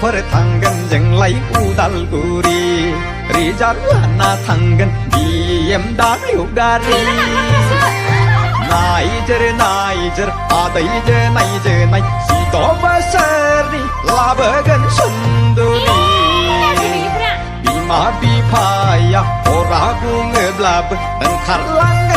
pertanggan jeng lai udal guri Rijar lana tanggan diem dan yugari Niger adai je nai Sito basari labagan sunduri Bima bipaya ora bunga blab dan karlang